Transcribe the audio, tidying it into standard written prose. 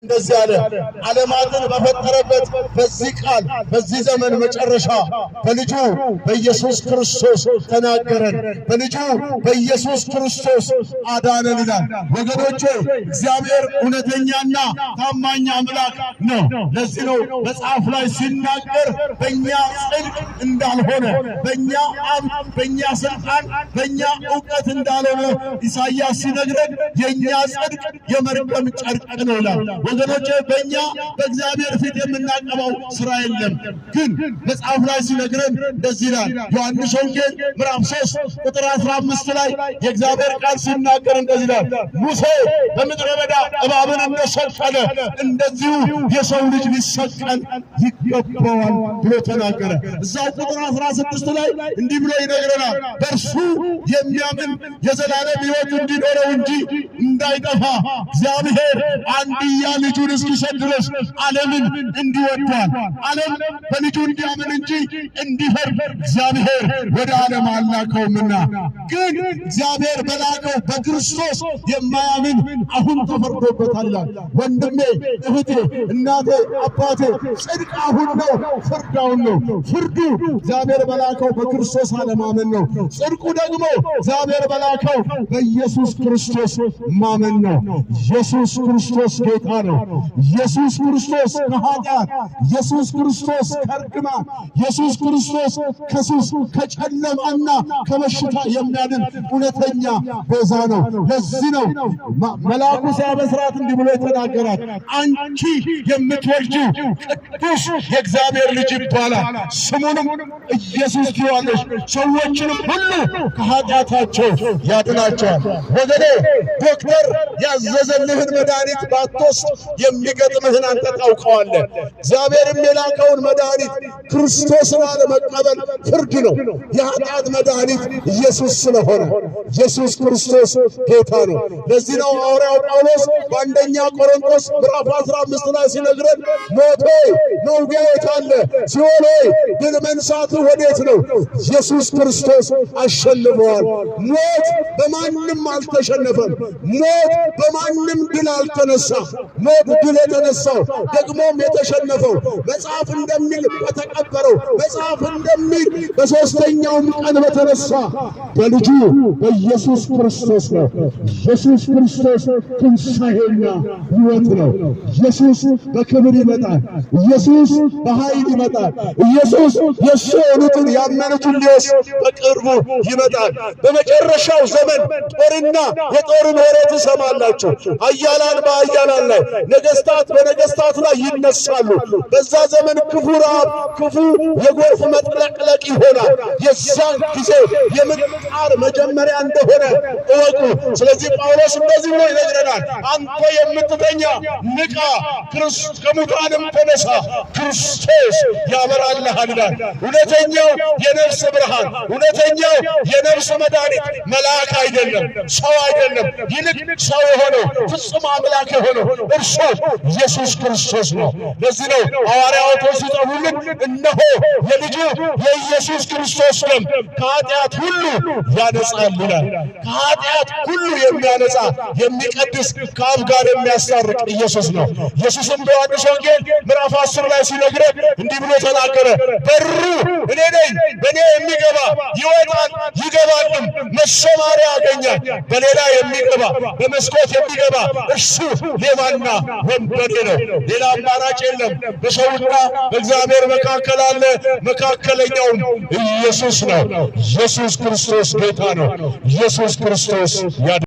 እንደዚህ አለ ዓለማትን በፈጠረበት በዚህ ቃል በዚህ ዘመን መጨረሻ በልጁ በኢየሱስ ክርስቶስ ተናገረን፣ በልጁ በኢየሱስ ክርስቶስ አዳነን ይላል። ወገኖቼ እግዚአብሔር እውነተኛና ታማኝ አምላክ ነው። ለዚህ ነው መጽሐፍ ላይ ሲናገር በእኛ ጽድቅ እንዳልሆነ፣ በእኛ አብ፣ በእኛ ስልጣን፣ በእኛ ዕውቀት እንዳልሆነ ኢሳይያስ ሲነግረን የእኛ ጽድቅ የመርገም ጨርቅ ነው ይላል። ወገኖቼ በእኛ በእግዚአብሔር ፊት የምናቀባው ስራ የለም። ግን መጽሐፍ ላይ ሲነግረን እንደዚህ ይላል። ዮሐንስ ወንጌል ምዕራፍ 3 ቁጥር 15 ላይ የእግዚአብሔር ቃል ሲናገር እንደዚህ ይላል፣ ሙሴ በምድረ በዳ እባብን እንደሰቀለ እንደዚሁ የሰው ልጅ ሊሰቀል ይገባዋል ብሎ ተናገረ። እዛው ቁጥር 16 ላይ እንዲህ ብሎ ይነግረናል፣ በእርሱ የሚያምን የዘላለም ሕይወት እንዲኖረው እንጂ እንዳይጠፋ እግዚአብሔር አንድያ ልጁን እስኪሰጥ ድረስ ዓለምን እንዲወዷል። ዓለም በልጁ እንዲያምን እንጂ እንዲፈርድ እግዚአብሔር ወደ ዓለም አላከውምና፣ ግን እግዚአብሔር በላከው በክርስቶስ የማያምን አሁን ተፈርዶበታል ይላል። ወንድሜ፣ እህቴ፣ እናቴ፣ አባቴ ጽድቅ አሁን ነው፣ ፍርድ አሁን ነው። ፍርዱ እግዚአብሔር በላከው በክርስቶስ አለማመን ነው። ጽድቁ ደግሞ እግዚአብሔር በላከው በኢየሱስ ክርስቶስ ማመን ነው። ኢየሱስ ክርስቶስ ጌታ ነው። ኢየሱስ ክርስቶስ ከኃጢአት፣ ኢየሱስ ክርስቶስ ከርግማን፣ ኢየሱስ ክርስቶስ ከሱስ ከጨለማና ከበሽታ የሚያድን እውነተኛ ቤዛ ነው። ለዚህ ነው መልአኩ ሲያበስራት እንዲህ ብሎ የተናገራት፣ አንቺ የምትወልጂው ቅዱስ የእግዚአብሔር ልጅ ይባላል፣ ስሙንም ኢየሱስ ትይዋለሽ፣ ሰዎችንም ሁሉ ከኃጢአታቸው ያድናቸዋል። ወገኔ ዶክተር ያዘዘልህን መድኃኒት ባትወስድ የሚገጥምህን አንተ ታውቀዋለህ። እግዚአብሔርም የላከውን መድኃኒት ክርስቶስን አለመቀበል ፍርድ ነው። የኃጢአት መድኃኒት ኢየሱስ ስለሆነ ኢየሱስ ክርስቶስ ጌታ ነው። ለዚህ ነው ሐዋርያው ጳውሎስ በአንደኛ ቆሮንቶስ ምዕራፍ 15 ላይ ሲነግረን፣ ሞት ሆይ መውጊያ የት አለ? ሲኦል ሆይ ድል መንሳትህ ወዴት ነው? ኢየሱስ ክርስቶስ አሸንፈዋል። ሞት በማንም አልተሸነፈም። ሞት በማንም ድል አልተነሳ። ሞት ድል የተነሳው ደግሞም የተሸነፈው መጽሐፍ እንደሚል በተቀበረው፣ መጽሐፍ እንደሚል በሦስተኛውም ቀን በተነሳ በልጁ በኢየሱስ ክርስቶስ ነው። ኢየሱስ ክርስቶስ ትንሣኤና ሕይወት ነው። ኢየሱስ በክብር ይመጣል። ኢየሱስ በኃይል ይመጣል። ኢየሱስ የእሱ የሆኑትን ያመኑትን ሊወስድ በቅርቡ ይመጣል። በመጨረሻው ዘመን ጦርና የጦርን ወሬ ትሰማላችሁ። ኃያላን በኃያላን ላይ፣ ነገሥታት በነገሥታት ላይ ይነሳሉ። በዛ ዘመን ክፉ ረሃብ፣ ክፉ የጎርፍ መጥለቅለቅ ይሆናል። የዚያን ጊዜ የምጣር መጀመሪያ እንደሆነ እወቁ። ስለዚህ ጳውሎስ እንደዚህ ብሎ ይነግረናል፣ አንተ የምትተኛ ንቃ፣ ከሙታንም ተነሳ፣ ክርስቶስ ያበራልሃል ይላል። እውነተኛው የነፍስ ብርሃን፣ እውነተኛው የነፍስ መድኃኒት መልአክ አይደለም፣ ሰው አይደለም። ይልቅ ሰው የሆነው ፍጹም አምላክ የሆነው እርሱ ኢየሱስ ክርስቶስ ነው። ለዚህ ነው ሐዋርያቶች ሲጠሩልን እነሆ የልጁ የኢየሱስ ክርስቶስ ደም ከኃጢአት ሁሉ ያነጻል ይላል። ከኃጢአት ሁሉ የሚያነጻ የሚቀድስ፣ ከአብ ጋር የሚያስታርቅ ኢየሱስ ነው። ኢየሱስም በዮሐንስ ወንጌል ምዕራፍ 10 ላይ ሲነግረን እንዲህ ብሎ ተናገረ፣ በሩ እኔ ነኝ፣ በእኔ የሚገባ ይወጣል ይገባልም መሰማሪያ ያገኛል። በሌላ የሚገባ በመስኮት የሚገባ እርሱ ሌባና ወንበዴ ነው። ሌላ አማራጭ የለም። በሰውና በእግዚአብሔር መካከል አለ፣ መካከለኛውም ኢየሱስ ነው። ኢየሱስ ክርስቶስ ጌታ ነው። ኢየሱስ ክርስቶስ